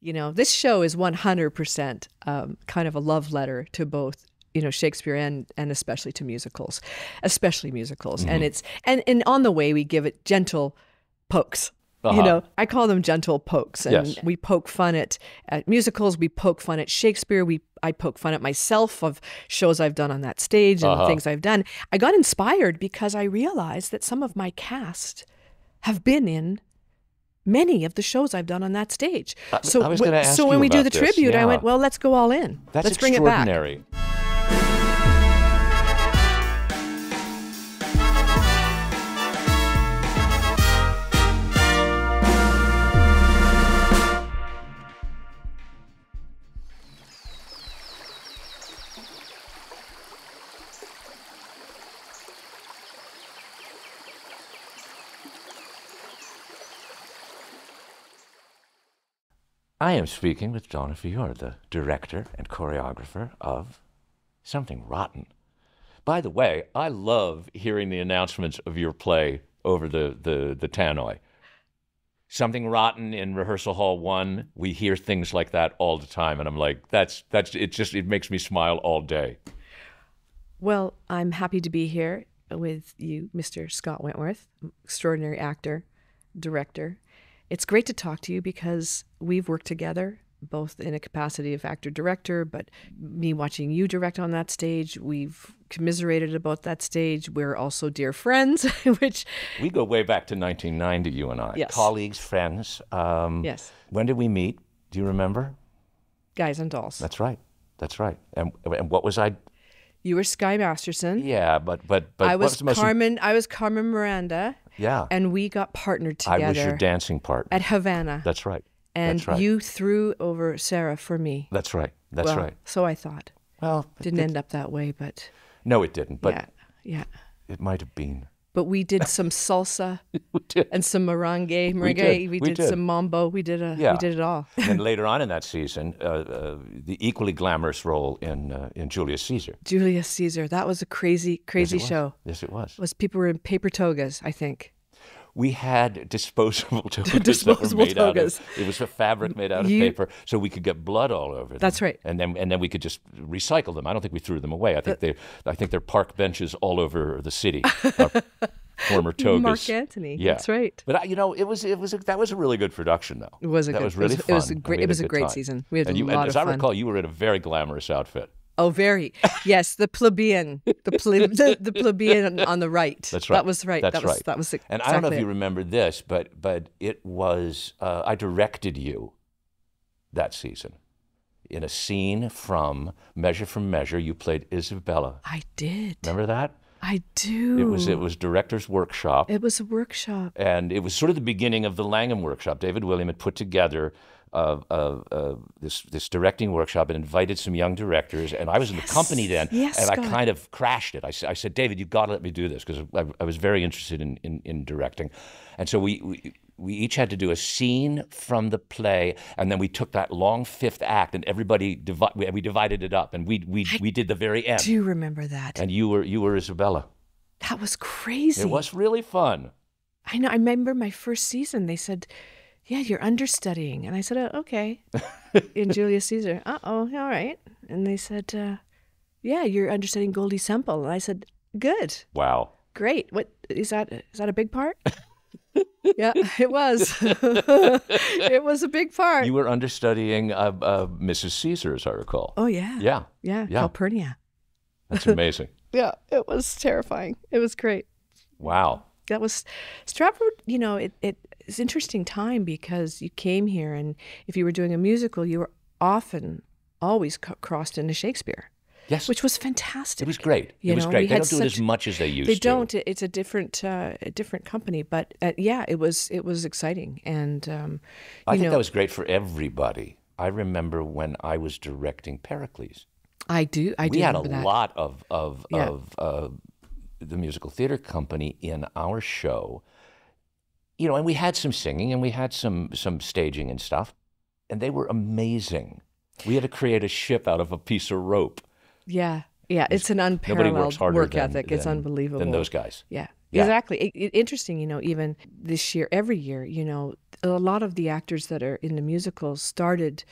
This show is 100% kind of a love letter to both, Shakespeare and especially to musicals, Mm-hmm. And it's and on the way we give it gentle pokes. I call them gentle pokes, and Yes. we poke fun at musicals. We poke fun at Shakespeare. I poke fun at myself of shows I've done on that stage and things I've done. I got inspired because I realized that some of my cast have been in many of the shows I've done on that stage. I was gonna ask so when you we do about the this, tribute, I yeah. went, well, let's go all in. That's let's bring it back. extraordinary. I am speaking with Donna Feore, the director and choreographer of Something Rotten. By the way, I love hearing the announcements of your play over the tannoy. Something Rotten in Rehearsal Hall 1, we hear things like that all the time, and I'm like, it makes me smile all day. Well, I'm happy to be here with you, Mr. Scott Wentworth, extraordinary actor, director. It's great to talk to you because we've worked together, both in a capacity of actor-director, but me watching you direct on that stage, we've commiserated about that stage. We're also dear friends, which... We go way back to 1990, you and I. Yes. Colleagues, friends. Yes. When did we meet? Do you remember? Guys and Dolls. That's right. That's right. And what was I... You were Sky Masterson. Yeah, but I what was the most Carmen. I was Carmen Miranda. Yeah. And we got partnered together. I was your dancing partner. At Havana. That's right. And That's right. you threw over Sarah for me. That's right. That's Well, right. So I thought. Well, Didn't end up that way, but no, it didn't. But yeah. it might have been. But we did some salsa We did. and some merengue. We We did did. some mambo. We did it all. And then later on in that season, the equally glamorous role in Julius Caesar. Julius Caesar. That was a crazy Yes, it was. show. Yes, it was. People were in paper togas, I think. We had disposable togas Disposable that were made togas. it was a fabric made out of paper, so we could get blood all over them. That's right. And then we could just recycle them. I don't think we threw them away. I think they're park benches all over the city. Former togas. Mark Antony. Yeah. That's right. But that was a really good production, though. It was a that good. was really fun. It was a great time. season. We had and a lot and of as fun. I recall, you were in a very glamorous outfit. Oh, very. Yes, the plebeian, the plebeian on the right. That's right. That was right. That's right. That was exactly And I don't know if you it. remember this, but it was I directed you that season in a scene from Measure for Measure. You played Isabella. I did. Remember that? I do. It was director's workshop. It was a workshop. And it was sort of the beginning of the Langham workshop. David William had put together this directing workshop and invited some young directors. And I was in the company then, Yes, and Scott. I kind of crashed it. I said, David, you've got to let me do this, because I was very interested in directing. And so we each had to do a scene from the play, and then we took that long fifth act, and everybody we divided it up, and we did the very end. Do you remember that? And you were Isabella. That was crazy. It was really fun. I know. I remember my first season. They said, "Yeah, you're understudying," and I said, "Okay." In Julius Caesar. All right. And they said, "Yeah, you're understudying Goldie Semple," and I said, "Good, Wow. great. What is that? Is that a big part?" Yeah, it was. It was a big part. You were understudying Mrs. Caesar, as I recall. Oh yeah. Yeah. Calpurnia. That's amazing. Yeah, it was terrifying. It was great. Wow. That was Stratford. It's an interesting time because you came here, and if you were doing a musical, you were always crossed into Shakespeare. Yes. Which was fantastic. It was great. It was great. They don't do it as much as they used to. They don't. It's a different company, but it was exciting, and I think that was great for everybody. I remember when I was directing Pericles. I do. We had a remember that. lot of the musical theater company in our show, and we had some singing and we had some staging and stuff, and they were amazing. We had to create a ship out of a piece of rope. Yeah. It's an Nobody unparalleled works harder work than, ethic. It's unbelievable. than those guys. Yeah. Yeah. Exactly. Interesting, even this year, every year, a lot of the actors that are in the musicals started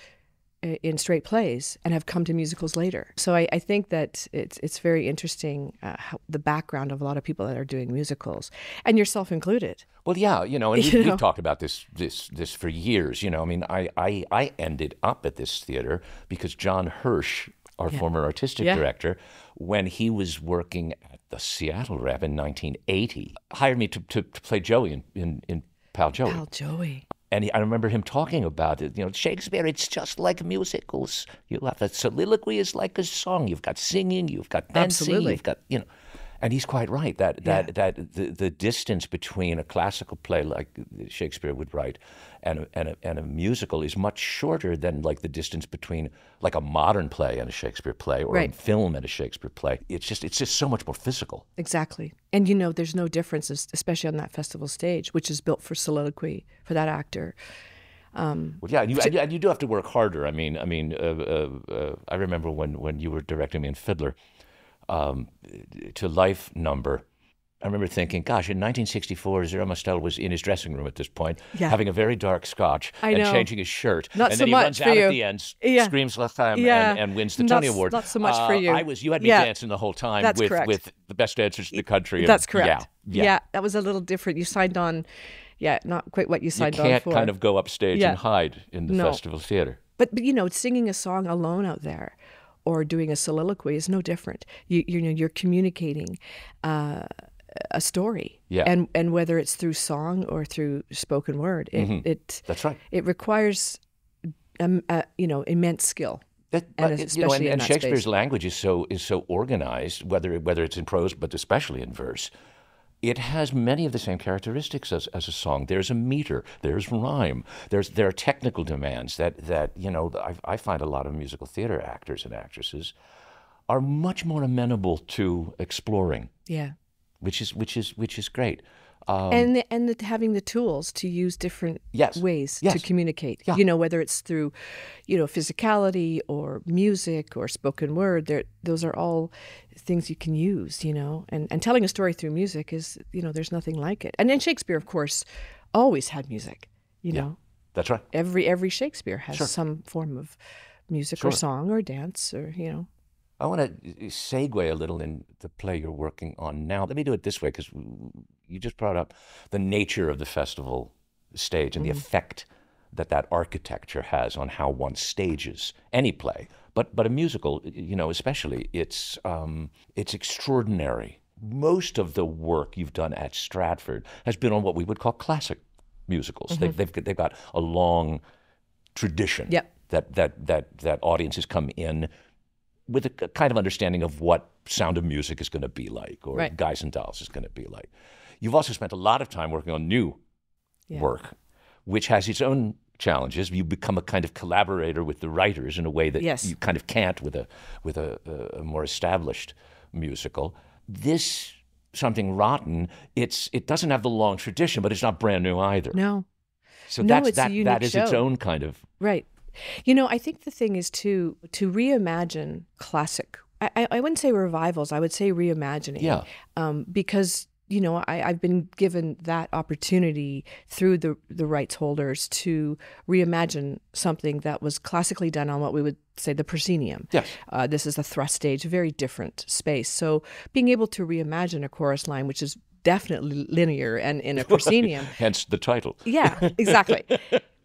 in straight plays and have come to musicals later. So I think that it's very interesting how the background of a lot of people that are doing musicals, and yourself included. Well, yeah, and we've talked about this for years. I mean, I ended up at this theater because John Hirsch, our former artistic director, when he was working at the Seattle Rep in 1980, hired me to play Joey in Pal Joey. Pal Joey. And I remember him talking about it. Shakespeare, it's just like musicals. You have that soliloquy is like a song. You've got singing, you've got dancing, you've got, And he's quite right that the distance between a classical play like Shakespeare would write and a musical is much shorter than like the distance between like a modern play and a Shakespeare play, or a film and a Shakespeare play. It's just so much more physical. Exactly. And there's no differences, especially on that festival stage, which is built for soliloquy for that actor. Well, yeah, and you do have to work harder. I mean, I remember when you were directing me in Fiddler. To Life number, I remember thinking, gosh, in 1964, Zero Mostel was in his dressing room at this point, having a very dark scotch and changing his shirt. Not and so then he much runs for out you. at the end, screams L'Chaim, and wins the Tony Award. Not so much for you. You had me dancing the whole time with the best dancers in the country. That's correct. Yeah, that was a little different. You signed on, not quite what you signed on for. You can't kind of go upstage and hide in the festival theater. But singing a song alone out there, or doing a soliloquy is no different. You're communicating a story, and whether it's through song or through spoken word, that's right. It requires immense skill. Especially in that Shakespeare's space. language is so organized, whether it's in prose, but especially in verse. It has many of the same characteristics as a song. There's a meter, there's rhyme, there are technical demands that I find a lot of musical theater actors and actresses are much more amenable to exploring. Yeah, which is great. And having the tools to use different ways to communicate. Yeah. Whether it's through, physicality or music or spoken word. Those are all things you can use. And telling a story through music is, there's nothing like it. And then Shakespeare, of course, always had music. That's right. Every Shakespeare has some form of music or song or dance or I want to segue a little in the play you're working on now. Let me do it this way, because you just brought up the nature of the festival stage and the effect that architecture has on how one stages any play. But a musical, especially, it's extraordinary. Most of the work you've done at Stratford has been on what we would call classic musicals. They've got a long tradition that audiences come in with a kind of understanding of what Sound of Music is going to be like, or Guys and Dolls is going to be like. You've also spent a lot of time working on new work, which has its own challenges. You become a kind of collaborator with the writers in a way that you kind of can't with a more established musical. This Something Rotten, it doesn't have the long tradition, but it's not brand new either. No. So it's a unique that is its show. own kind of Right. I think the thing is to reimagine classic. I wouldn't say revivals. I would say reimagining. Yeah. Because I've been given that opportunity through the rights holders to reimagine something that was classically done on what we would say the proscenium. Yes. This is a thrust stage, a very different space. So being able to reimagine a chorus line, which is definitely linear and in a proscenium. Hence the title. Yeah, exactly.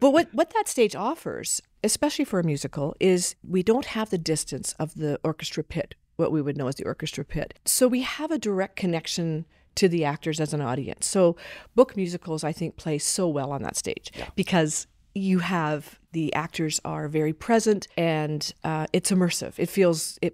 But what that stage offers, especially for a musical, is we don't have the distance of the orchestra pit, what we would know as the orchestra pit. So we have a direct connection to the actors as an audience. So book musicals, I think, play so well on that stage because you have the actors are very present and it's immersive. It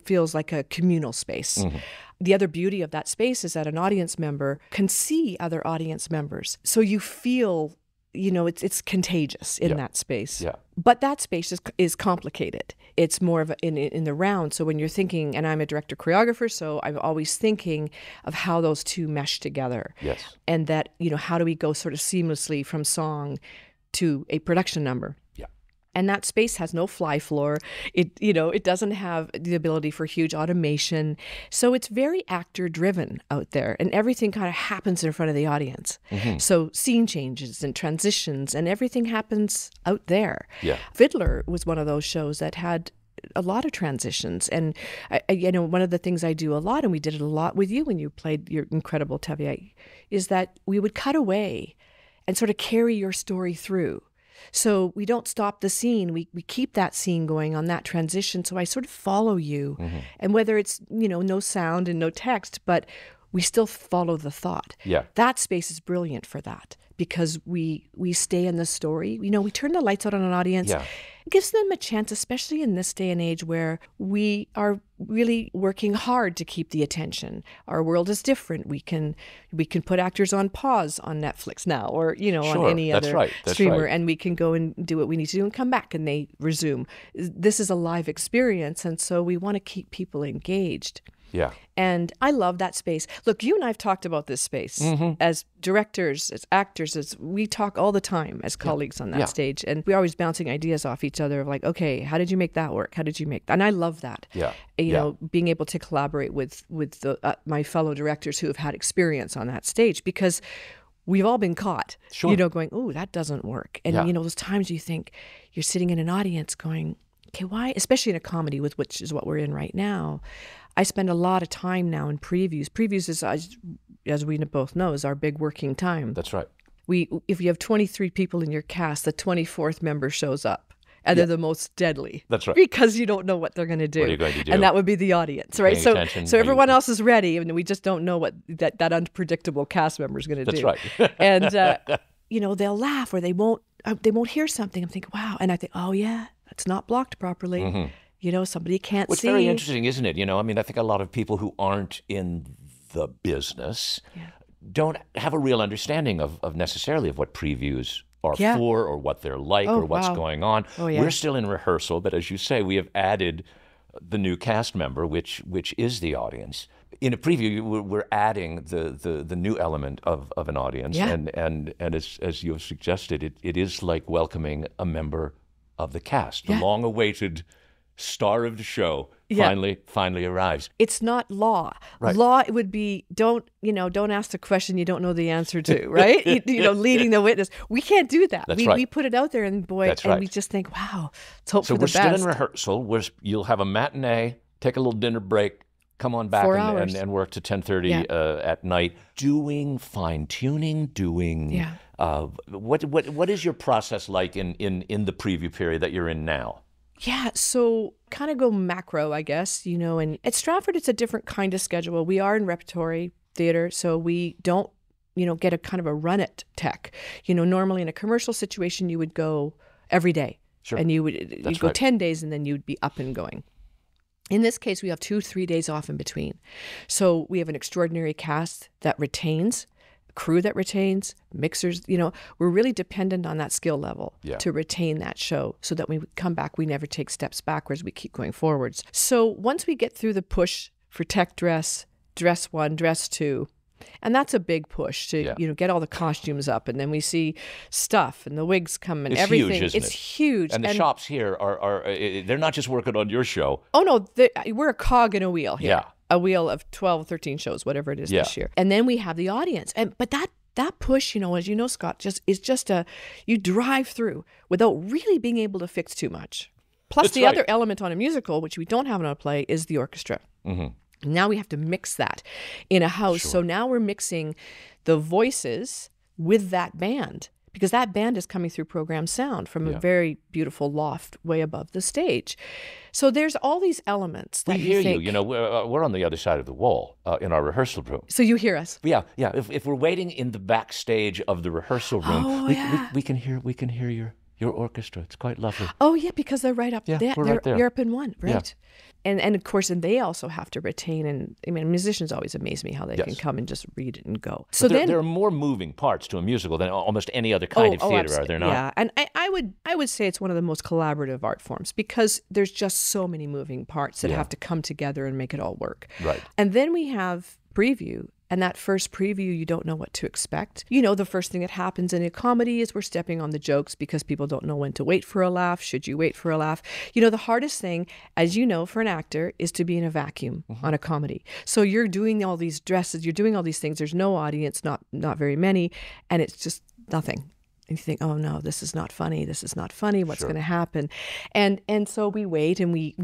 feels like a communal space. Mm-hmm. The other beauty of that space is that an audience member can see other audience members. So you feel, it's contagious in that space. Yeah. But that space is complicated. It's more of in the round. So when you're thinking, and I'm a director choreographer, so I'm always thinking of how those two mesh together. Yes. And that, how do we go sort of seamlessly from song to a production number? Yeah. And that space has no fly floor. It doesn't have the ability for huge automation. So it's very actor driven out there, and everything kind of happens in front of the audience. So scene changes and transitions and everything happens out there. Yeah. Fiddler was one of those shows that had a lot of transitions. And one of the things I do a lot, and we did it a lot with you when you played your incredible Tevye, is that we would cut away and sort of carry your story through. So we don't stop the scene. We keep that scene going on that transition. So I sort of follow you. And whether it's, no sound and no text, but we still follow the thought. Yeah. That space is brilliant for that because we stay in the story. We turn the lights out on an audience. Yeah. It gives them a chance, especially in this day and age where we are really working hard to keep the attention. Our world is different. We can put actors on pause on Netflix now, or on any other streamer, and we can go and do what we need to do and come back and they resume. This is a live experience, and so we want to keep people engaged. Yeah. And I love that space. Look, you and I have talked about this space as directors, as actors, as we talk all the time as colleagues on that stage. And we're always bouncing ideas off each other of like, okay, how did you make that work? How did you make that? And I love that. Yeah. Being able to collaborate with my fellow directors who have had experience on that stage, because we've all been caught, going, oh, that doesn't work. And, those times you think you're sitting in an audience going, okay, why? Especially in a comedy, which is what we're in right now. I spend a lot of time now in previews. Previews is, as we both know, is our big working time. That's right. If you have 23 people in your cast, the 24th member shows up, and they're the most deadly. That's right. Because you don't know what they're going to do. What are you going to do? And that would be the audience, right? So everyone else is ready, and we just don't know what that unpredictable cast member is going to do. That's right. And they'll laugh, or they won't hear something. I'm thinking, wow, and I think, oh yeah, that's not blocked properly. Somebody can't see. It's very interesting, isn't it? I think a lot of people who aren't in the business don't have a real understanding of necessarily of what previews are for, or what they're like, or what's going on. We're still in rehearsal, but as you say, we have added the new cast member, which is the audience. In a preview, we're adding the new element of an audience, and as you have suggested, it is like welcoming a member of the cast, the long-awaited star of the show finally arrives. It's not law. Right. Law, it would be don't ask the question you don't know the answer to, right? Leading the witness. We can't do that. That's right. We put it out there, and we just think, wow, let's hope for the best. So we're still in rehearsal. You'll have a matinee, take a little dinner break, come on back and work to 10:30 at night, doing fine-tuning, what is your process like in the preview period that you're in now? Yeah, so kind of go macro, I guess, and at Stratford, it's a different kind of schedule. We are in repertory theater, so we don't, get a kind of a run it tech. Normally in a commercial situation, you would go every day. Sure. And you'd go 10 days and then you'd be up and going. In this case, we have 2-3 days off in between. So we have an extraordinary cast that retains, crew that retains, mixers, we're really dependent on that skill level to retain that show so that when we come back, we never take steps backwards, we keep going forwards. So once we get through the push for tech dress 1, dress 2, and that's a big push to, get all the costumes up, and then we see stuff and the wigs come and everything. Huge, isn't it? It's huge. And the shops here are they're not just working on your show. Oh no, we're a cog in a wheel here. Yeah. A wheel of 12, 13 shows, whatever it is this year. And then we have the audience. But that push, as you know, Scott, is just you drive through without really being able to fix too much. Plus the other element on a musical, which we don't have on a play, is the orchestra. Now we have to mix that in a house. Sure. So now we're mixing the voices with that band, because that band is coming through program sound from a very beautiful loft way above the stage. So there's all these elements that we hear you. We're on the other side of the wall in our rehearsal room. So you hear us? Yeah. If we're waiting in the backstage of the rehearsal room, we can hear your orchestra. It's quite lovely. Oh yeah, because they're right up there. We're right there. You're up in one, right? Yeah. And of course, they also have to retain. And musicians always amaze me how they can come and just read it and go. So there are more moving parts to a musical than almost any other kind of theater, are there not? Yeah, and I would say it's one of the most collaborative art forms, because there's just so many moving parts that have to come together and make it all work. Right. And then we have preview, And that first preview, you don't know what to expect. You know, the first thing that happens in a comedy is we're stepping on the jokes because people don't know when to wait for a laugh. Should you wait for a laugh? You know, the hardest thing, as you know, for an actor is to be in a vacuum on a comedy. So you're doing all these dresses, you're doing all these things. There's no audience, not very many, and it's just nothing. And you think, oh no, this is not funny. This is not funny. What's going to happen? And so we wait, and we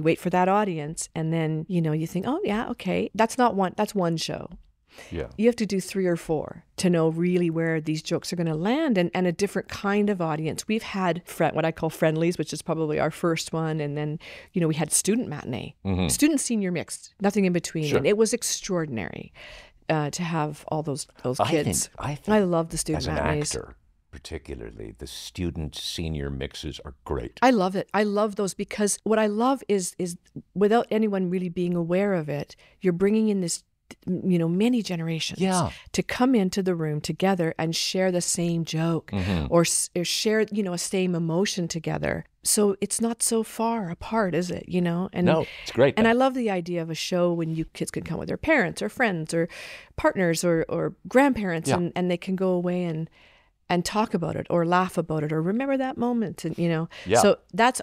wait for that audience, and then, you know, you think, oh yeah, okay, that's one show. Yeah. You have to do 3 or 4 to know really where these jokes are going to land, and a different kind of audience. We've had what I call friendlies, which is probably our first one, and then, you know, we had student matinee, student senior mixed, nothing in between, Sure. and it was extraordinary to have all those kids. I think I love the student as an matinees. actor, particularly, the student senior mixes are great. I love it. I love those because what I love is without anyone really being aware of it, you're bringing in this, you know, many generations to come into the room together and share the same joke or share, you know, a same emotion together. So it's not so far apart, is it? You know? And no, it's great. And I love the idea of a show when you kids can come with their parents or friends or partners or grandparents, and they can go away and talk about it or laugh about it or remember that moment. And, you know, so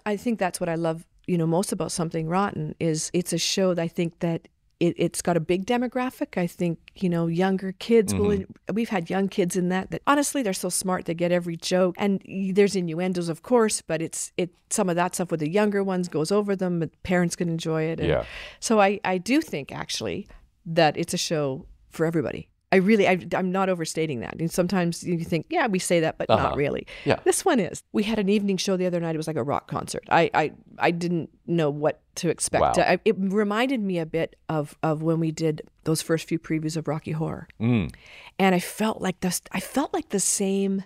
I think that's what I love, you know, most about Something Rotten is it's a show that I think that it's got a big demographic. I think, you know, younger kids we've had young kids in that honestly, they're so smart, they get every joke, and there's innuendos, of course, but it's some of that stuff with the younger ones goes over them, but parents can enjoy it. And so I do think actually that it's a show for everybody. I'm not overstating that. And sometimes you think, yeah, we say that, but not really. Yeah. This one is. We had an evening show the other night. It was like a rock concert. I didn't know what to expect. Wow. It reminded me a bit of when we did those first few previews of Rocky Horror. And I felt like the same.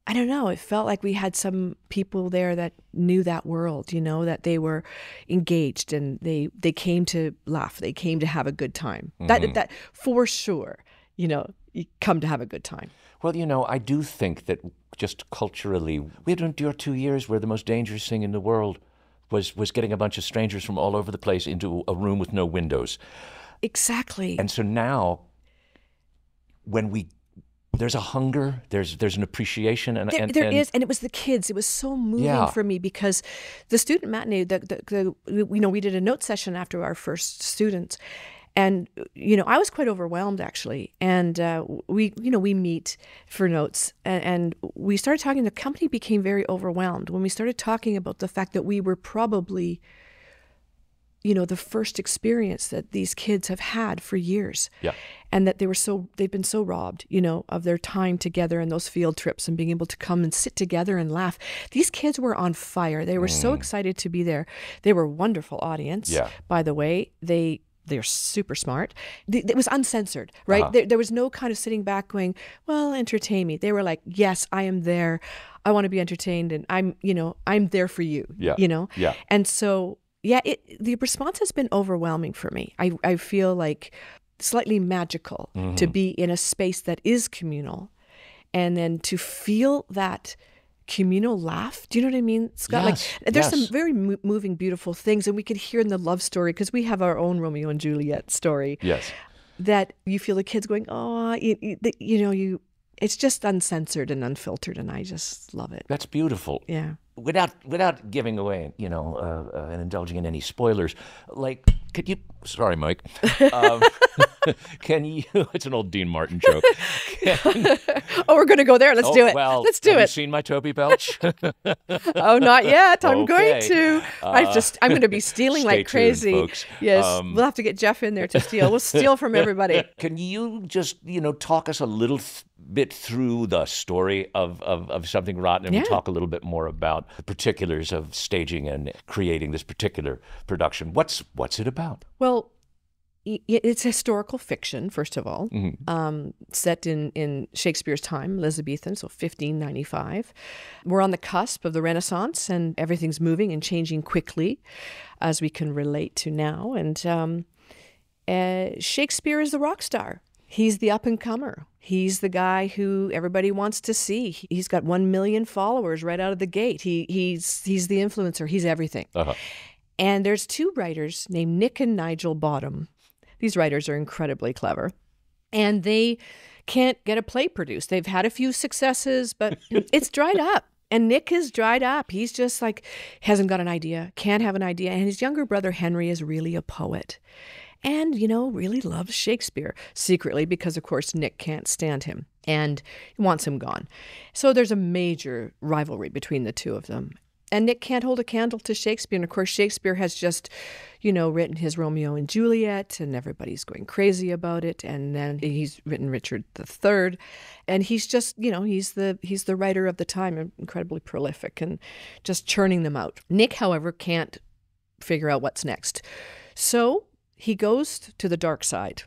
I don't know. It felt like we had some people there that knew that world, you know, that they were engaged and they came to laugh. They came to have a good time. That for sure, you know, you come to have a good time. Well, you know, I do think that just culturally, we had to endure 2 years where the most dangerous thing in the world was getting a bunch of strangers from all over the place into a room with no windows. Exactly. And so now, when there's a hunger, there's an appreciation, and there is, and it was the kids. It was so moving for me because the student matinee, you know, we did a note session after our first students, and you know, I was quite overwhelmed actually, and we meet for notes, and we started talking. The company became very overwhelmed when we started talking about the fact that we were probably, you know, the first experience that these kids have had for years. Yeah. And that they've been so robbed, you know, of their time together and those field trips and being able to come and sit together and laugh. These kids were on fire. They were so excited to be there. They were a wonderful audience, by the way. They're super smart. It was uncensored, right? There was no kind of sitting back going, well, entertain me. They were like, yes, I am there. I want to be entertained, and I'm there for you, you know? Yeah. And so, the response has been overwhelming for me. I feel like slightly magical to be in a space that is communal, and then to feel that communal laugh. Do you know what I mean, Scott? Yes, like there's some very moving, beautiful things, and we could hear in the love story, because we have our own Romeo and Juliet story. Yes. That you feel the kids going, oh, it's just uncensored and unfiltered, and I just love it. That's beautiful. Yeah. Without giving away, you know, and indulging in any spoilers, like, could you? Sorry, Mike. Can you? It's an old Dean Martin joke. Oh, we're going to go there. Let's do it. Well, let's do have it. You seen my Toby Belch? Oh, not yet. I'm going Okay. to. I'm going to be stealing Stay like crazy. tuned, folks. Yes, we'll have to get Jeff in there to steal. We'll steal from everybody. Can you just, you know, talk us a little bit through the story of Something Rotten, and we'll talk a little bit more about the particulars of staging and creating this particular production. What's it about? Well, it's historical fiction, first of all, set in Shakespeare's time, Elizabethan, so 1595. We're on the cusp of the Renaissance, and everything's moving and changing quickly, as we can relate to now. And Shakespeare is the rock star. He's the up-and-comer. He's the guy who everybody wants to see. He's got 1 million followers right out of the gate. He's the influencer. He's everything. And there's 2 writers named Nick and Nigel Bottom. These writers are incredibly clever. And they can't get a play produced. They've had a few successes, but it's dried up. And Nick is dried up. He's just like, hasn't got an idea, can't have an idea. And his younger brother, Henry, is really a poet. And, really loves Shakespeare secretly because, of course, Nick can't stand him and wants him gone. So there's a major rivalry between the two of them. And Nick can't hold a candle to Shakespeare. And, of course, Shakespeare has just, written his Romeo and Juliet, and everybody's going crazy about it. And then he's written Richard III. And he's just, he's the writer of the time, incredibly prolific and just churning them out. Nick, however, can't figure out what's next. So he goes to the dark side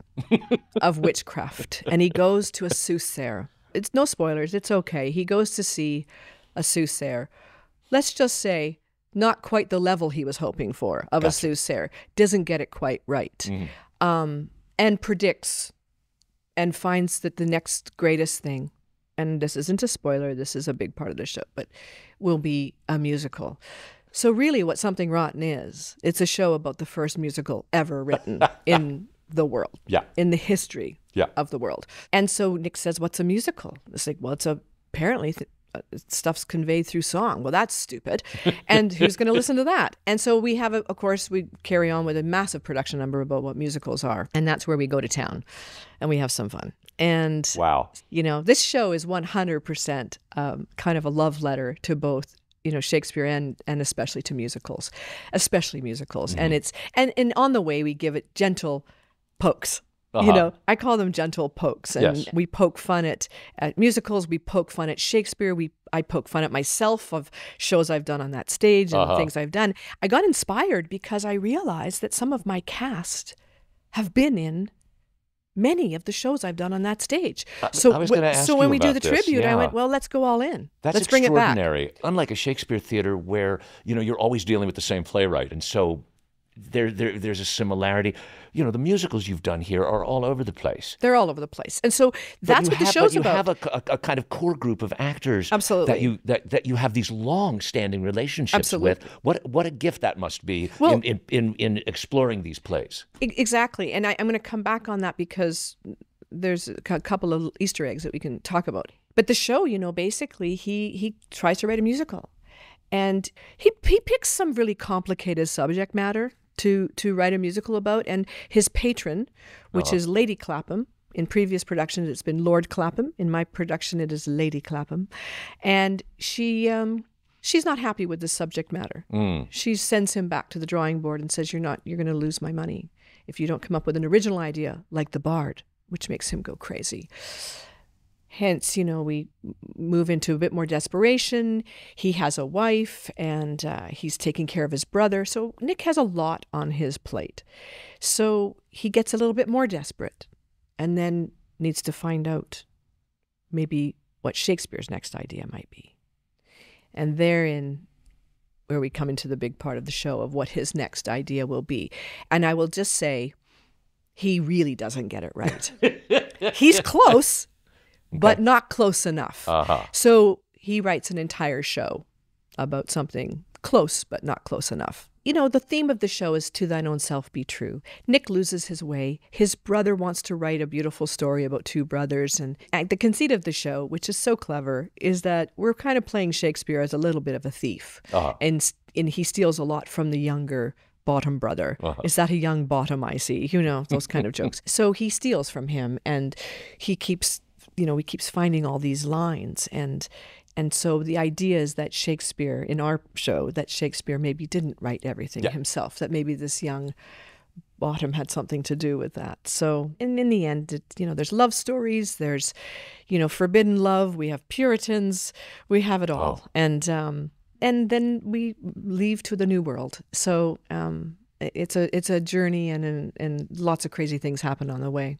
of witchcraft, and he goes to a soothsayer. It's no spoilers. It's okay. He goes to see a soothsayer. Let's just say not quite the level he was hoping for of a soothsayer. Doesn't get it quite right. And predicts and finds that the next greatest thing, and this isn't a spoiler, this is a big part of the show, but will be a musical. So really what Something Rotten is, it's a show about the first musical ever written in the world, in the history of the world. And so Nick says, what's a musical? It's like, well, it's apparently stuff's conveyed through song. Well, that's stupid. And who's going to listen to that? And so we have, of course, we carry on with a massive production number about what musicals are. And that's where we go to town and we have some fun. And, wow, this show is 100% kind of a love letter to both Shakespeare and especially to musicals, And it's and on the way we give it gentle pokes. I call them gentle pokes, and we poke fun at musicals. We poke fun at Shakespeare. I poke fun at myself of shows I've done on that stage and things I've done. I got inspired because I realized that some of my cast have been in many of the shows I've done on that stage. So I was going to ask so when you we about do the this, tribute, I went, well, let's go all in. That's let's bring it back. Extraordinary. Unlike a Shakespeare theater where, you're always dealing with the same playwright. And so there's a similarity. The musicals you've done here are all over the place. They're all over the place. And so that's what the show's about. You have a kind of core group of actors Absolutely. that you have these long-standing relationships Absolutely. with. What a gift that must be in exploring these plays. Exactly. And I'm going to come back on that because there's a couple of Easter eggs that we can talk about. But the show, basically he tries to write a musical. And he picks some really complicated subject matter to write a musical about. And his patron, which is Lady Clapham. In previous productions, it's been Lord Clapham. In my production, it is Lady Clapham. And she's not happy with the subject matter. She sends him back to the drawing board and says, you're going to lose my money if you don't come up with an original idea like The Bard, which makes him go crazy. Hence, we move into a bit more desperation. He has a wife and he's taking care of his brother. So Nick has a lot on his plate. So he gets a little bit more desperate and then needs to find out maybe what Shakespeare's next idea might be. And therein where we come into the big part of the show of what his next idea will be. And I will just say, he really doesn't get it right. He's close. But not close enough. So he writes an entire show about something close, but not close enough. The theme of the show is to thine own self be true. Nick loses his way. His brother wants to write a beautiful story about two brothers. And the conceit of the show, which is so clever, is that we're kind of playing Shakespeare as a little bit of a thief. And he steals a lot from the younger bottom brother. Is that a young bottom I see? Those kind of jokes. So he steals from him and he keeps finding all these lines. And so the idea is that Shakespeare, in our show, that Shakespeare maybe didn't write everything himself, that maybe this young bottom had something to do with that. So in the end, there's love stories, there's, forbidden love, we have Puritans, we have it all. And then we leave to the new world. So it's a journey and lots of crazy things happen on the way.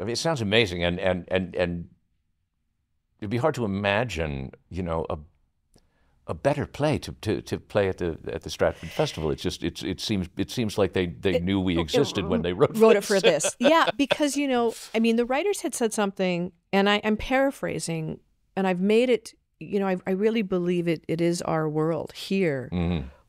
I mean, it sounds amazing, and it'd be hard to imagine, a better play to play at the Stratford Festival. It seems like they knew we existed when they wrote it for this. Yeah, because the writers had said something, and I'm paraphrasing, and I've made it. I really believe it is our world here,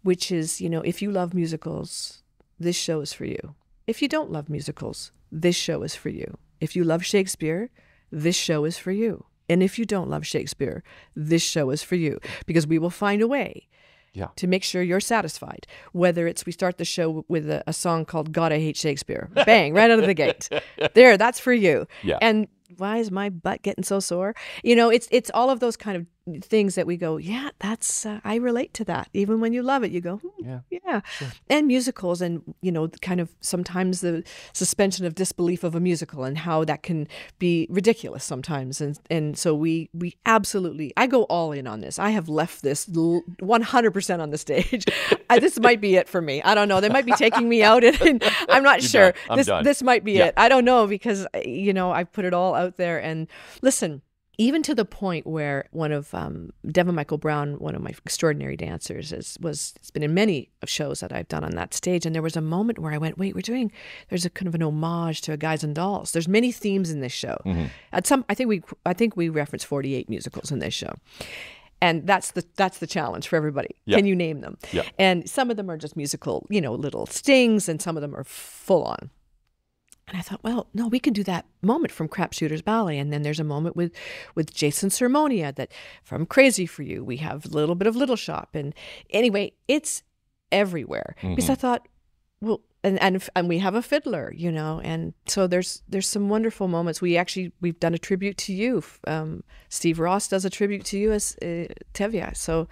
which is if you love musicals, this show is for you. If you don't love musicals, this show is for you. If you love Shakespeare, this show is for you. And if you don't love Shakespeare, this show is for you, because we will find a way to make sure you're satisfied. Whether it's we start the show with a song called God, I Hate Shakespeare. Bang, right out of the gate. There, that's for you. Yeah. And why is my butt getting so sore? You know, it's all of those kind of things that we go, yeah, that's, I relate to that. Even when you love it, you go, yeah. Sure. And musicals, and, you know, kind of sometimes the suspension of disbelief of a musical and how that can be ridiculous sometimes. And so we absolutely, I go all in on this. I have left this 100% on the stage. This might be it for me. I don't know. They might be taking me out, and I'm not sure. This might be it. I don't know, because, you know, I put it all out there. And listen, even to the point where one of Devin Michael Brown, one of my extraordinary dancers, it's been in many shows that I've done on that stage. And there was a moment where I went, wait, there's a kind of an homage to Guys and Dolls. There's many themes in this show. Mm-hmm. I think we reference 48 musicals in this show. And that's the challenge for everybody. Yeah. Can you name them? Yeah. And some of them are just musical, you know, little stings, and some of them are full on. And I thought, well, no, we can do that moment from Crapshooter's Ballet. And then there's a moment with Jason Sermonia that from Crazy for You, we have a little bit of Little Shop. And anyway, it's everywhere. Mm-hmm. Because I thought, well, and we have a fiddler, you know, and so there's some wonderful moments. We've done a tribute to you. Steve Ross does a tribute to you as Tevye. So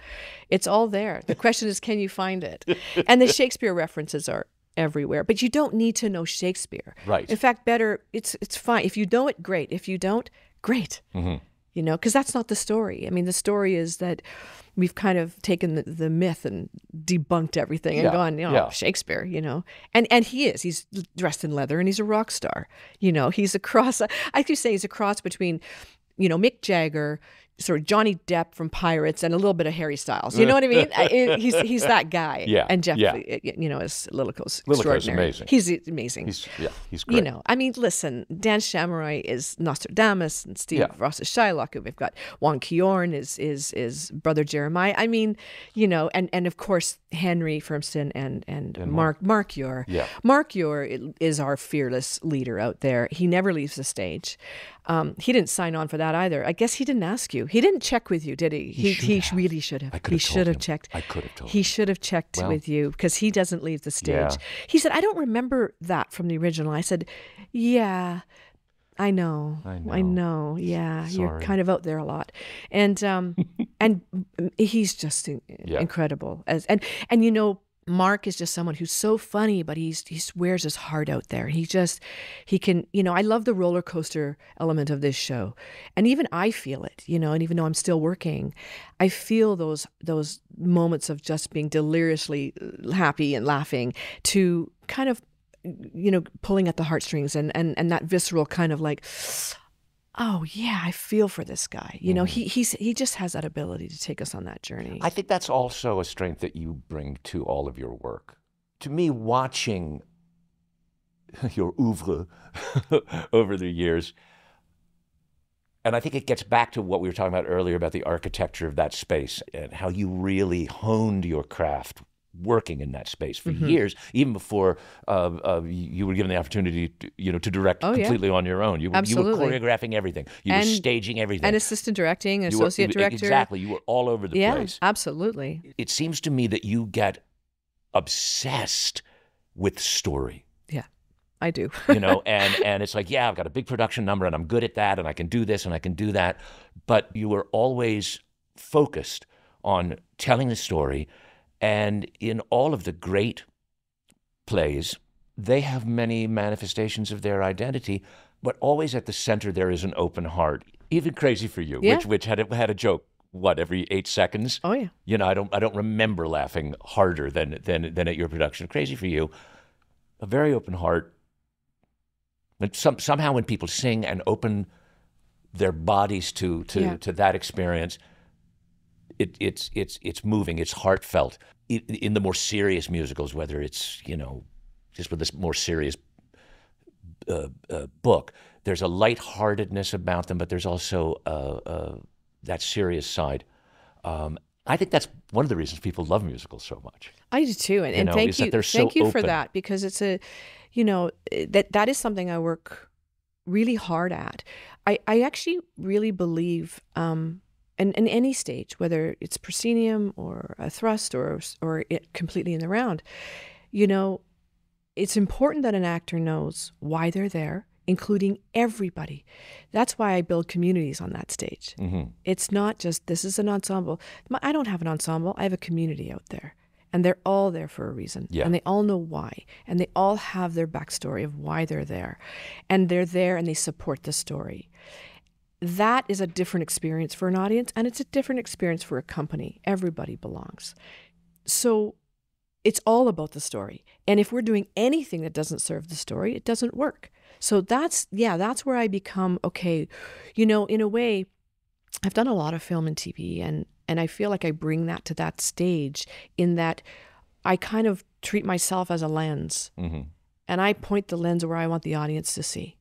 it's all there. The question is, can you find it? And the Shakespeare references are everywhere, but you don't need to know Shakespeare. Right. In fact, better, it's fine. If you know it, great. If you don't, great. Mm-hmm. You know, because that's not the story. I mean, the story is that we've kind of taken the myth and debunked everything and gone, you know, Shakespeare, you know. And he's dressed in leather and he's a rock star. You know, he's a cross, I could say he's a cross between, you know, Mick Jagger, sort of Johnny Depp from Pirates, and a little bit of Harry Styles. You know what I mean? He's that guy. Yeah. And Jeff, you know, is Lilico's extraordinary. Amazing. He's amazing. He's great. You know, I mean, listen, Dan Shamroy is Nostradamus, and Steve Ross is Shylock, and we've got Juan Kiorn is Brother Jeremiah. I mean, you know, and of course Henry Firmston and Mark Uhre. Yeah. Mark Uhre is our fearless leader out there. He never leaves the stage. He didn't sign on for that either. I guess he didn't ask you. He didn't check with you, did he? He really should have. He should have checked. I could have told him. He should have checked with you, because he doesn't leave the stage. Yeah. He said, I don't remember that from the original. I said, yeah, I know. Yeah, Sorry. You're kind of out there a lot. And and he's just incredible. And you know, Mark is just someone who's so funny, but he wears his heart out there. He can, you know, I love the roller coaster element of this show. And even I feel it, you know, and even though I'm still working, I feel those moments of just being deliriously happy and laughing, to kind of, you know, pulling at the heartstrings, and that visceral kind of like, oh yeah, I feel for this guy. You know, he just has that ability to take us on that journey. I think that's also a strength that you bring to all of your work. To me, watching your oeuvre over the years, and I think it gets back to what we were talking about earlier about the architecture of that space and how you really honed your craft working in that space for years, even before you were given the opportunity to direct completely on your own. You were choreographing everything. You were staging everything. And assistant directing, associate director. Exactly. You were all over the place. Yeah, absolutely. It seems to me that you get obsessed with story. Yeah, I do. You know, and it's like, yeah, I've got a big production number and I'm good at that and I can do this and I can do that. But you were always focused on telling the story. And in all of the great plays, they have many manifestations of their identity, but always at the center there is an open heart. Even Crazy for You, which had a joke, every 8 seconds? Oh yeah. You know, I don't remember laughing harder than at your production. Crazy for You, a very open heart. But somehow when people sing and open their bodies to that experience, it's moving, it's heartfelt. In the more serious musicals, whether it's, you know, just with this more serious book, there's a lightheartedness about them, but there's also that serious side. I I think that's one of the reasons people love musicals so much. I do too, and know, thank is that you, they're so thank you for open. that, because it's that is something I work really hard at. I actually really believe, in any stage, whether it's proscenium or a thrust or it completely in the round, it's important that an actor knows why they're there, including everybody. That's why I build communities on that stage. It's not just, this is an ensemble. I don't have an ensemble. I have a community out there. And they're all there for a reason. Yeah. And they all know why. And they all have their backstory of why they're there. And they're there and they support the story. That is a different experience for an audience, and it's a different experience for a company. Everybody belongs. So it's all about the story. And if we're doing anything that doesn't serve the story, it doesn't work. So that's where I become, okay, in a way, I've done a lot of film and TV, and I feel like I bring that to that stage, in that I kind of treat myself as a lens, and I point the lens where I want the audience to see.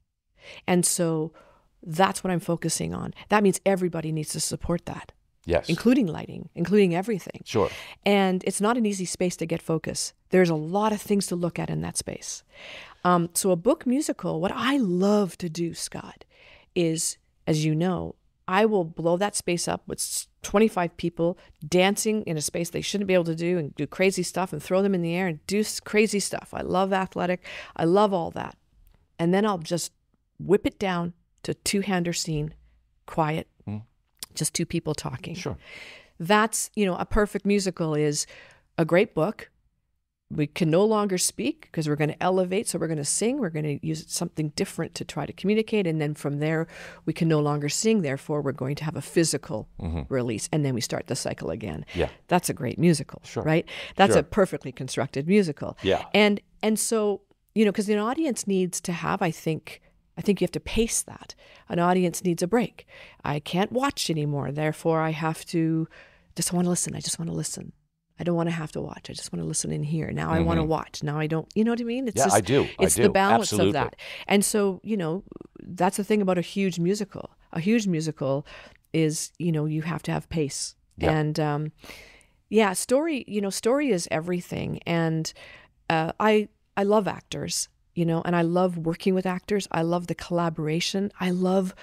And so that's what I'm focusing on. That means everybody needs to support that. Yes. Including lighting, including everything. Sure. And it's not an easy space to get focus. There's a lot of things to look at in that space. So a book musical, what I love to do, Scott, is, as you know, I will blow that space up with 25 people dancing in a space they shouldn't be able to do, and do crazy stuff and throw them in the air and do crazy stuff. I love athletic. I love all that. And then I'll just whip it down to two-hander scene, quiet, just two people talking. Sure. That's, a perfect musical is a great book. We can no longer speak because we're going to elevate. So we're going to sing. We're going to use something different to try to communicate. And then from there, we can no longer sing. Therefore, we're going to have a physical release. And then we start the cycle again. Yeah. That's a great musical, Sure. right? That's Sure. a perfectly constructed musical. Yeah. And so, because an audience needs to have, I think you have to pace that. An audience needs a break. I can't watch anymore. Therefore, I have to just want to listen. I just want to listen. I don't want to have to watch. I just want to listen in here. Now I want to watch. Now I don't. You know what I mean? It's I do. It's I do. the balance Absolutely. of that. And so, that's the thing about a huge musical. A huge musical is, you have to have pace. Yeah. And story. Story is everything. And I love actors. And I love working with actors. I love the collaboration. I love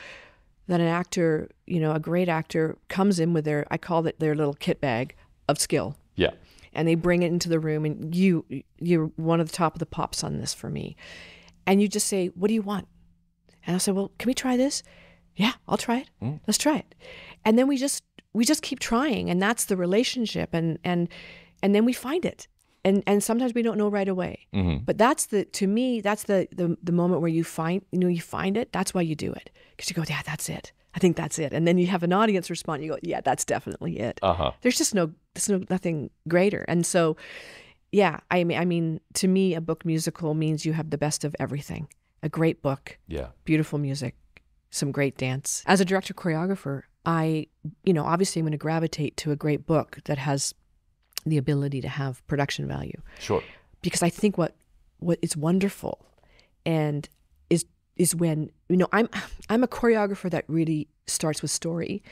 that an actor, a great actor, comes in with I call it their little kit bag of skill. Yeah. And they bring it into the room, and you're one of the top of the pops on this for me. And you just say, what do you want? And I'll say, well, can we try this? Yeah, I'll try it. Let's try it. And then we just keep trying, and that's the relationship. And then we find it. And sometimes we don't know right away. But to me, that's the moment where you find it. That's why you do it. Because you go, yeah, that's it. I think that's it. And then you have an audience respond. You go, yeah, that's definitely it. There's just nothing greater. And so, yeah, I mean, to me, a book musical means you have the best of everything. A great book, beautiful music, some great dance. As a director choreographer, obviously I'm going to gravitate to a great book that has the ability to have production value. Sure. Because I think what is wonderful and is when, I'm a choreographer that really starts with story.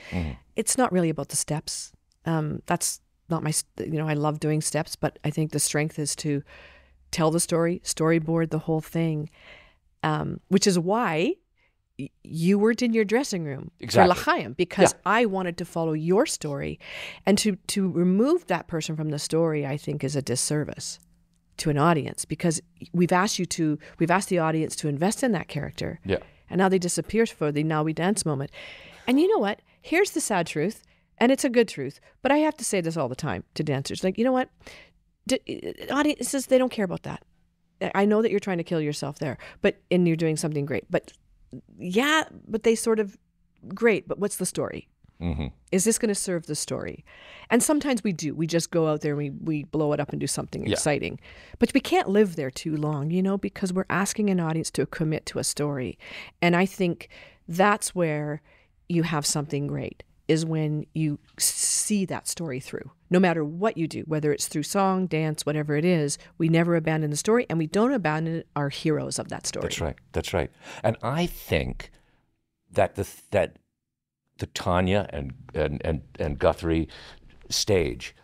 It's not really about the steps. That's not my, I love doing steps, but I think the strength is to tell the story, storyboard the whole thing, which is why you weren't in your dressing room for L'Chaim, because I wanted to follow your story, and to remove that person from the story, I think, is a disservice to an audience, because we've asked the audience to invest in that character, and now they disappear for the now we dance moment. And you know what? Here's the sad truth, and it's a good truth, but I have to say this all the time to dancers. Like, you know what? Audiences, they don't care about that. I know that you're trying to kill yourself there, and you're doing something great, but they sort of, great, but what's the story? Is this going to serve the story? And sometimes we do. We just go out there and we blow it up and do something exciting. But we can't live there too long, because we're asking an audience to commit to a story. And I think that's where you have something great, is when you see that story through. No matter what you do, whether it's through song, dance, whatever it is, we never abandon the story, and we don't abandon our heroes of that story. That's right. And I think that the Tanya and Guthrie stage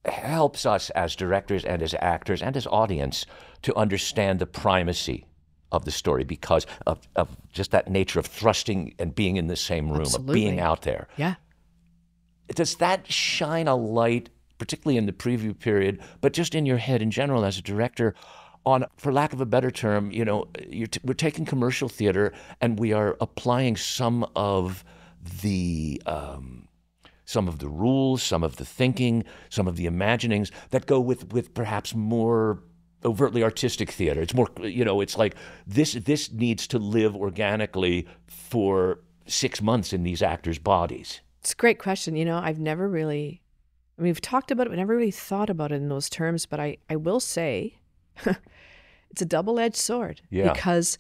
helps us as directors and as actors and as audience to understand the primacy of the story because of just that nature of thrusting and being in the same room, Absolutely. of being out there. Yeah. Does that shine a light, particularly in the preview period, but just in your head in general as a director, on, for lack of a better term, we're taking commercial theater and we are applying some of the rules, some of the thinking, some of the imaginings that go with perhaps more overtly artistic theater. It's more, it's like this needs to live organically for 6 months in these actors' bodies. It's a great question. I've never really, we've talked about it, but never really thought about it in those terms. But I will say it's a double-edged sword. Yeah. Because,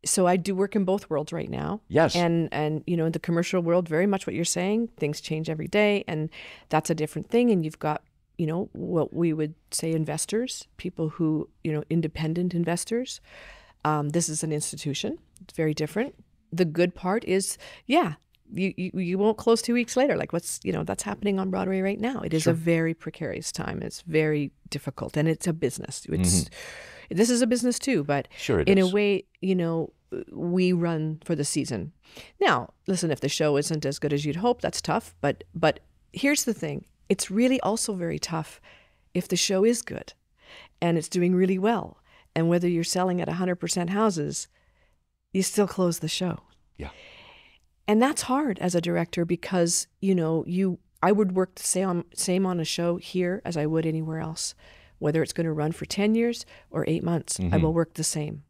so I do work in both worlds right now. Yes. And in the commercial world, very much what you're saying, things change every day. And that's a different thing. And you've got, what we would say investors, people who, independent investors. This is an institution. It's very different. The good part is, you won't close 2 weeks later. Like that's happening on Broadway right now. It is a very precarious time. It's very difficult, and it's a business. This is a business too, but sure it in is. a way, we run for the season. Now, listen, if the show isn't as good as you'd hope, that's tough. But here's the thing. It's really also very tough if the show is good and it's doing really well. And whether you're selling at 100% houses, you still close the show. Yeah. And that's hard as a director because, I would work the same on a show here as I would anywhere else. Whether it's going to run for 10 years or 8 months, I will work the same.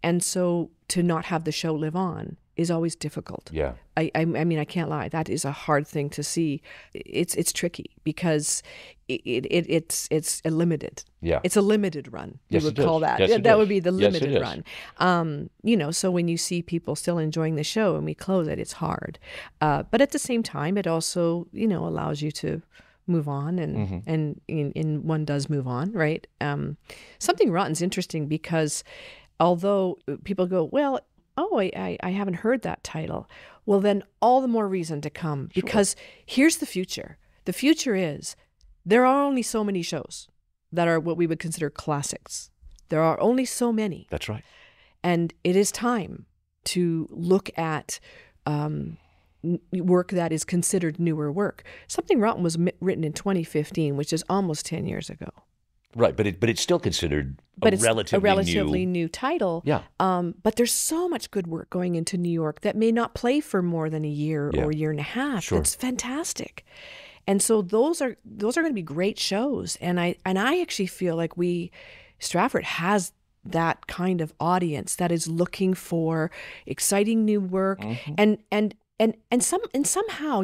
And so to not have the show live on is always difficult. Yeah. I mean, I can't lie. That is a hard thing to see. It's tricky because it's a limited. Yeah. It's a limited run. Yes, we would it call is. that. Yes, it that is. would be the Yes, limited it is. run. So when you see people still enjoying the show and we close it, it's hard. But at the same time, it also, allows you to move on and one does move on, right? Something Rotten's interesting because although people go, well, I haven't heard that title. Well, then all the more reason to come because here's the future. The future is there are only so many shows that are what we would consider classics. There are only so many. That's right. And it is time to look at work that is considered newer work. Something Rotten was written in 2015, which is almost 10 years ago. Right, but it's still considered a relatively new title. Yeah. But there's so much good work going into New York that may not play for more than a year or a year and a half. Sure. That's fantastic. And so those are going to be great shows. And I actually feel like Stratford has that kind of audience that is looking for exciting new work and somehow,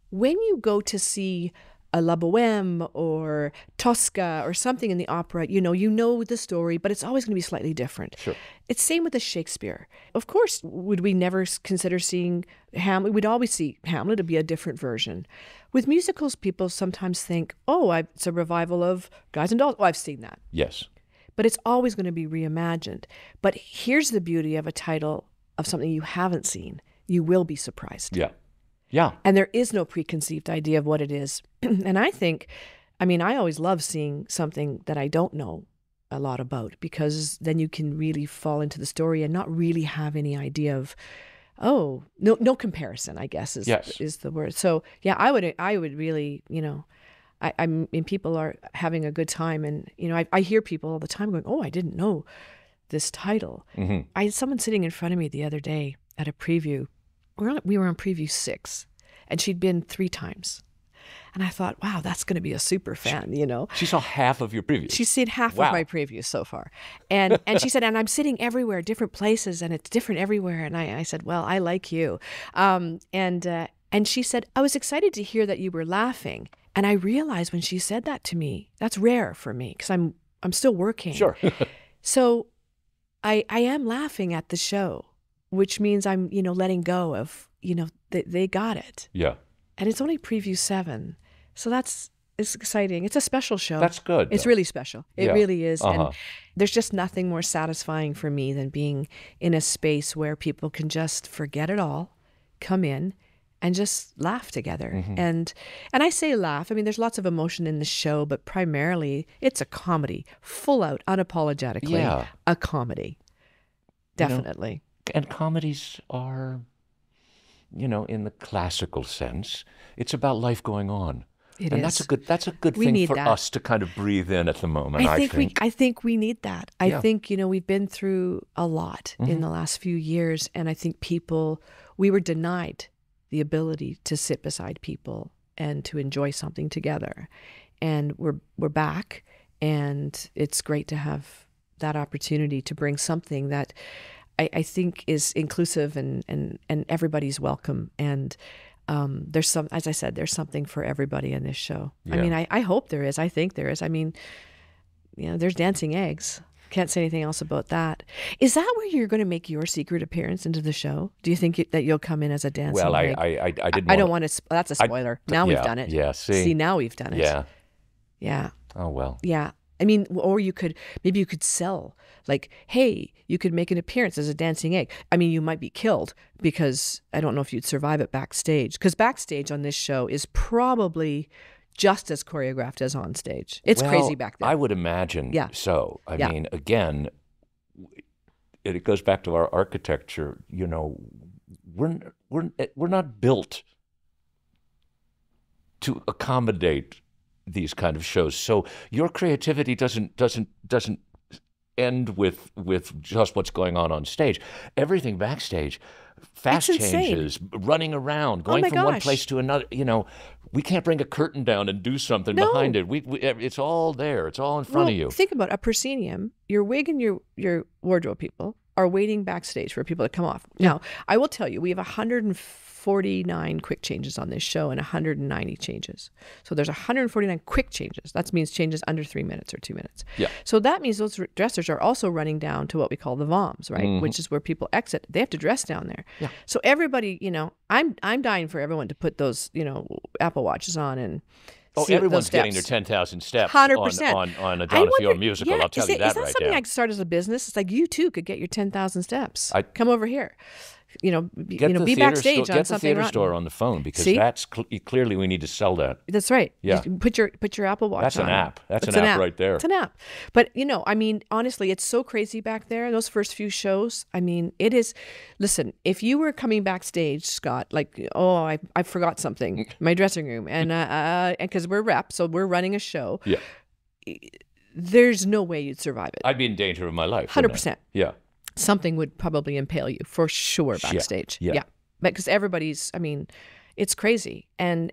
when you go to see a La Boheme or Tosca or something in the opera, you know the story, but it's always going to be slightly different. Sure. It's same with the Shakespeare. Of course, would we never consider seeing Hamlet? We'd always see Hamlet to be a different version. With musicals, people sometimes think, it's a revival of Guys and Dolls. Oh, I've seen that. Yes. But it's always going to be reimagined. But here's the beauty of a title of something you haven't seen. You will be surprised. Yeah. Yeah. And there is no preconceived idea of what it is. And I always love seeing something that I don't know a lot about because then you can really fall into the story and not really have any idea of, no comparison, I guess is the word. So yeah, I would really, I mean, people are having a good time and, I hear people all the time going, I didn't know this title. Mm-hmm. I had someone sitting in front of me the other day at a preview. We were on preview 6 and she'd been 3 times. And I thought, wow, that's going to be a super fan, She saw half of your previews. She's seen half of my previews so far. And she said, and I'm sitting everywhere, different places, and it's different everywhere. And I said, well, I like you. And she said, I was excited to hear that you were laughing. And I realized when she said that to me, that's rare for me because I'm still working. Sure. So I am laughing at the show, which means I'm, letting go of, they got it. Yeah. And it's only preview 7. So it's exciting. It's a special show. That's good. It's though. really special. It really is. Uh-huh. And there's just nothing more satisfying for me than being in a space where people can just forget it all, come in, and just laugh together. And I say laugh. I mean, there's lots of emotion in the show, but primarily it's a comedy, full out, unapologetically a comedy. Definitely. And comedies are, in the classical sense, it's about life going on. It and is. That's a good thing for us to kind of breathe in at the moment, I think. I think we need that. I think, we've been through a lot in the last few years, and I think we were denied the ability to sit beside people and to enjoy something together. And we're back, and it's great to have that opportunity to bring something that I think is inclusive and everybody's welcome. And there's as I said, there's something for everybody in this show. Yeah. I mean, I hope there is. I think there is. I mean, there's dancing eggs. Can't say anything else about that. Is that where you're going to make your secret appearance into the show? Do you think that you'll come in as a dancing egg? I didn't. I don't want to. That's a spoiler. Now we've done it. Yeah. See, now we've done it. Yeah. Yeah. Oh well. Yeah. I mean, or maybe you could sell, like, hey, you could make an appearance as a dancing egg. I mean, you might be killed because I don't know if you'd survive it backstage. Because backstage on this show is probably just as choreographed as on stage. It's crazy back there. I would imagine so. I mean, again, it goes back to our architecture. We're not built to accommodate these kind of shows. So your creativity doesn't end with just what's going on stage. Everything backstage, fast changes, running around, going from one place to another. We can't bring a curtain down and do something behind it. It's all there. It's all in front of you. Think about a proscenium. Your wig and your wardrobe people are waiting backstage for people to come off. Yeah. Now, I will tell you, we have 149 quick changes on this show and 190 changes. So there's 149 quick changes. That means changes under 3 minutes or 2 minutes. Yeah. So that means those dressers are also running down to what we call the VOMs, right? Which is where people exit. They have to dress down there. Yeah. So everybody, I'm dying for everyone to put those, Apple Watches on and everyone's getting their 10,000 steps 100%. on a Donna Feore musical. I'll tell you that right now. Is that something I could start as a business? It's like you too could get your 10,000 steps. Come over here. Be backstage on something. Get the theater store on the phone because that's clearly we need to sell that. That's right. Yeah. You put your Apple Watch on. That's an app. That's an app right there. It's an app. But I mean, honestly, it's so crazy back there. Those first few shows. I mean, it is. Listen, if you were coming backstage, Scott, like, I forgot something in my dressing room, and because we're reps, so we're running a show. Yeah. There's no way you'd survive it. I'd be in danger of my life. 100%. Yeah. Something would probably impale you for sure backstage. Yeah. Because everybody's, I mean, it's crazy. And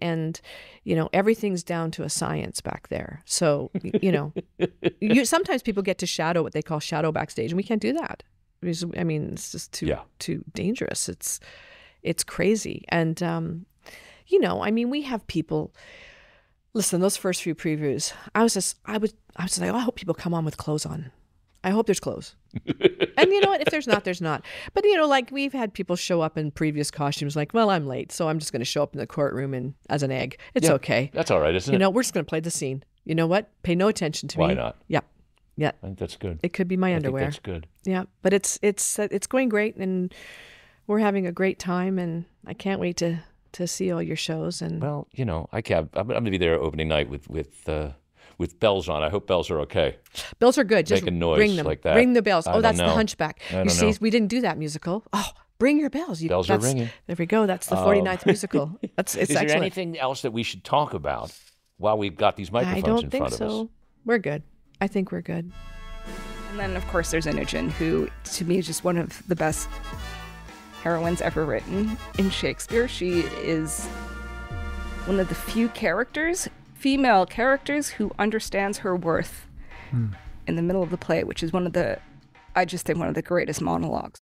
everything's down to a science back there. So, sometimes people get to shadow what they call shadow backstage, and we can't do that. I mean, it's just too dangerous. It's crazy. And, I mean, we have people, listen, those first few previews, I was like, I hope people come on with clothes on. I hope there's clothes. And you know what? If there's not, there's not. But, like we've had people show up in previous costumes like, well, I'm late, so I'm just going to show up in the courtroom and as an egg. It's okay. That's all right, isn't it? We're just going to play the scene. You know what? Pay no attention to me. Why not? Yeah. Yeah. I think that's good. It could be my underwear. I think that's good. Yeah. But it's going great, and we're having a great time, and I can't wait to see all your shows. And well, I'm going to be there opening night with bells on. I hope bells are okay. Bells are good. Just make a noise ring them. like that. Ring the bells. I that's don't the know. Hunchback. You see, we didn't do that musical. Oh, bring your bells. Bells are ringing. There we go. That's the 49th musical. It's Is excellent. there anything else that we should talk about while we've got these microphones in front of us? I don't think so. We're good. I think we're good. And then, of course, there's Imogen, who, to me, is just one of the best heroines ever written in Shakespeare. She is one of the few female characters who understands her worth in the middle of the play, which is I just think one of the greatest monologues.